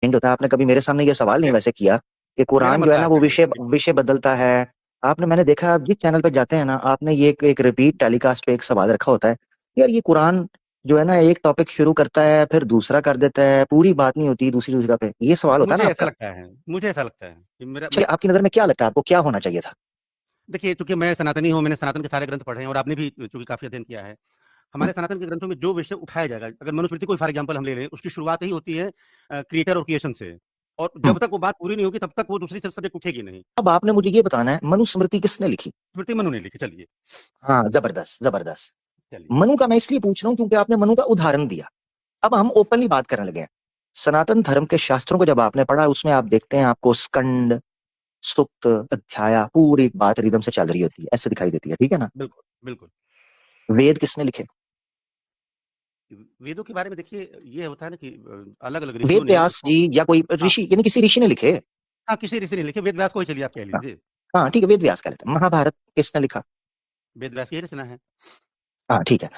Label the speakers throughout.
Speaker 1: Hint होता है। आपने कभी मेरे सामने ये सवाल नहीं वैसे किया कि
Speaker 2: मेरा
Speaker 1: कुरान जो है ना
Speaker 2: मजाक
Speaker 1: वो
Speaker 2: है
Speaker 1: विषय
Speaker 2: ये।
Speaker 1: विषय बदलता है। आपने, मैंने देखा आप जिस चैनल पे जाते हैं ना, आपने ये एक रिपीट टेलीकास्ट पे एक सवाल रखा होता है, यार ये कुरान जो है ना एक टॉपिक शुरू करता है फिर दूसरा कर देता है, पूरी बात नहीं होती दूसरी दूसरा पे, ये सवाल होता है ना
Speaker 2: मुझे ऐसा
Speaker 1: आपका।
Speaker 2: लगता है, मुझे ऐसा लगता है कि मेरा
Speaker 1: चलिए, आपकी नजर में क्या लगता है आपको क्या होना चाहिए था?
Speaker 2: देखिए, चूंकि मैं सनातनी हूँ, मैंने सनातन के सारे ग्रंथ पढ़े हैं, और आपने भी चूंकि काफी अध्ययन किया है।
Speaker 1: हम्म,
Speaker 2: हमारे सनातन के ग्रंथों में जो विषय उठाया जाएगा, अगर मनुस्मृति को फॉर एग्जाम्पल हम ले लें, उसकी शुरुआत ही होती है क्रिएटर और क्रिएशन से। और
Speaker 1: हम्म।
Speaker 2: जब तक वो बात पूरी नहीं होगी तब तक वो दूसरी सब्जेक्ट उठेगी नहीं।
Speaker 1: अब आपने मुझे ये बताना है मनुस्मृति किसने लिखी?
Speaker 2: स्मृति मनु ने लिखी। चलिए।
Speaker 1: हाँ, जबरदस्त जबरदस्त।
Speaker 2: चलिए।
Speaker 1: मनु का मैं इसलिए पूछ रहा हूँ क्योंकि आपने मनु का उदाहरण दिया। अब हम ओपनली बात करने लगे हैं। सनातन धर्म के शास्त्रों को जब आपने पढ़ा, उसमें आप देखते हैं आपको स्कंद, सुक्त, अध्याय, पूरी बात रिदम से चल रही होती है, ऐसे दिखाई देती है, ठीक है ना?
Speaker 2: बिल्कुल बिल्कुल।
Speaker 1: वेद किसने लिखे?
Speaker 2: वेदों के बारे में देखिए, ये होता है ना कि अलग अलग
Speaker 1: वेद
Speaker 2: ऋषियों ने
Speaker 1: व्यास
Speaker 2: उसको।
Speaker 1: जी या कोई
Speaker 2: हाँ।
Speaker 1: ऋषि, यानी किसी ऋषि ने लिखे।
Speaker 2: हाँ, किसी ऋषि ने लिखे, वेद व्यास को ही चलिए आप कह
Speaker 1: हाँ,
Speaker 2: लीजिए।
Speaker 1: हाँ, ठीक है, वेद व्यास कह लेते हैं। महाभारत किसने लिखा?
Speaker 2: वेद व्यास की ही रचना है।
Speaker 1: हाँ, ठीक है।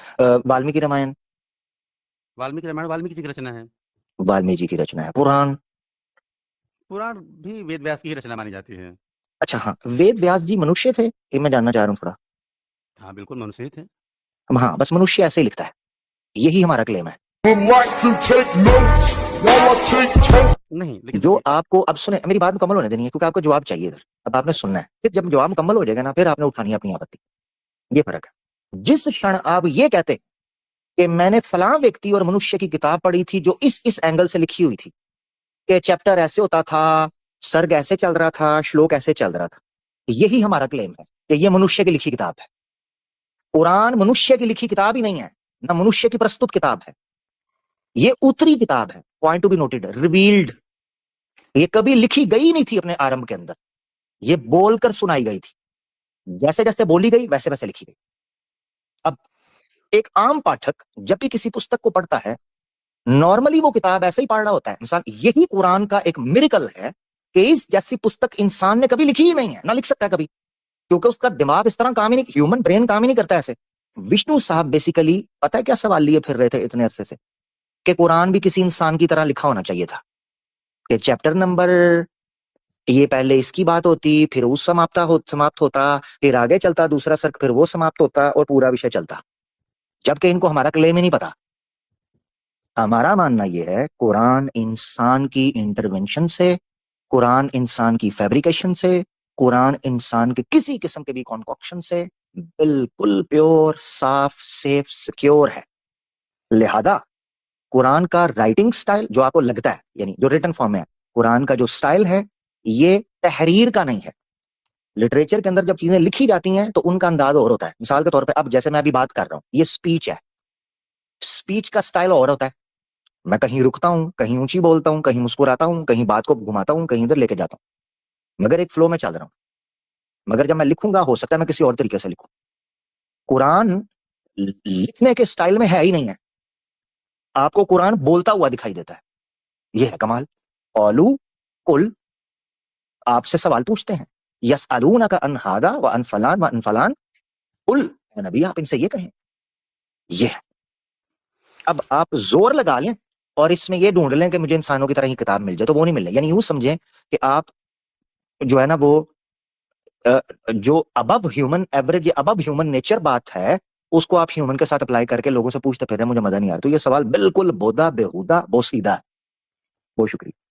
Speaker 1: वाल्मीकि रामायण?
Speaker 2: वाल्मीकि रामायण वाल्मीकि जी की रचना है।
Speaker 1: वाल्मीकि जी की रचना है। पुराण?
Speaker 2: पुराण भी वेद व्यास की ही रचना मानी जाती है।
Speaker 1: अच्छा, हाँ, वेद व्यास जी मनुष्य थे, ये मैं जानना चाह रहा हूँ थोड़ा।
Speaker 2: हाँ, बिल्कुल मनुष्य ही थे।
Speaker 1: हाँ, बस मनुष्य ऐसे ही लिखता है, यही हमारा क्लेम है।
Speaker 2: नहीं, लेकिन
Speaker 1: जो
Speaker 2: देखिए।
Speaker 1: आपको, अब सुने, मेरी बात मुकम्मल होने देनी है क्योंकि आपको जवाब चाहिए इधर। अब आपने सुनना है, फिर जब जवाब मुकम्मल हो जाएगा ना, फिर आपने उठानी है अपनी आपत्ति। ये फर्क है। जिस क्षण आप ये कहते कि मैंने फलां व्यक्ति और मनुष्य की किताब पढ़ी थी जो इस एंगल से लिखी हुई थी, कि चैप्टर ऐसे होता था, सर्ग ऐसे चल रहा था, श्लोक ऐसे चल रहा था, यही हमारा क्लेम है कि ये मनुष्य की लिखी किताब है। कुरान मनुष्य की लिखी किताब ही नहीं है, ना मनुष्य की प्रस्तुत किताब है, ये उतरी किताब है। Point to be noted, revealed. ये कभी लिखी गई नहीं थी अपने आरंभ के अंदर, ये बोलकर सुनाई गई थी, जैसे जैसे बोली गई वैसे वैसे लिखी गई। अब एक आम पाठक जब भी किसी पुस्तक को पढ़ता है, नॉर्मली वो किताब ऐसे ही पढ़ रहा होता है। मिसाल, यही कुरान का एक मिरेकल है कि इस जैसी पुस्तक इंसान ने कभी लिखी ही नहीं है, ना लिख सकता है कभी, क्योंकि उसका दिमाग इस तरह काम ही नहीं, ह्यूमन ब्रेन काम ही नहीं करता ऐसे। विष्णु साहब बेसिकली पता है क्या सवाल लिए फिर रहे थे इतने अरसे से, कि कुरान भी किसी इंसान की तरह लिखा होना चाहिए था, कि चैप्टर नंबर ये पहले इसकी बात होती, फिर उस समाप्त होता, फिर आगे चलता दूसरा सर्क, फिर वो समाप्त होता और पूरा विषय चलता। जबकि इनको हमारा क्लेम ही नहीं पता। हमारा मानना यह है कुरान इंसान की इंटरवेंशन से, कुरान इंसान की फैब्रिकेशन से, कुरान इंसान के किसी किस्म के भी कॉन्कॉक्शन से बिल्कुल प्योर, साफ, सेफ, सिक्योर है। लिहाजा कुरान का राइटिंग स्टाइल जो आपको लगता है, यानी जो रिटन फॉर्म में है, कुरान का जो स्टाइल है, ये तहरीर का नहीं है। लिटरेचर के अंदर जब चीजें लिखी जाती हैं तो उनका अंदाज और होता है। मिसाल के तौर पे अब जैसे मैं अभी बात कर रहा हूं, ये स्पीच है, स्पीच का स्टाइल और होता है। मैं कहीं रुकता हूं, कहीं ऊंची बोलता हूं, कहीं मुस्कुराता हूं, कहीं बात को घुमाता हूं, कहीं इधर लेके जाता हूं, मगर एक फ्लो में चल रहा हूं। मगर जब मैं लिखूंगा, हो सकता है मैं किसी और तरीके से लिखूं। कुरान लिखने के स्टाइल में है ही नहीं है, आपको कुरान बोलता हुआ दिखाई देता है। यह है कमाल। औलू कुल, आपसे सवाल पूछते हैं, यस अलूना का अनहादा व अनफलान व अनफलान, कुल नबी आप इनसे ये कहें। ये है। अब आप जोर लगा लें और इसमें ये ढूंढ लें कि मुझे इंसानों की तरह ही किताब मिल जाए, तो वो नहीं मिलने, यानी यूं समझें कि आप जो है ना वो जो above human average, above human nature बात है, उसको आप ह्यूमन के साथ अप्लाई करके लोगों से पूछते फिर रहे हैं, मुझे मजा नहीं आ रहा। तो ये सवाल बिल्कुल बोदा, बेहुदा, बोसीदा है। बहुत शुक्रिया।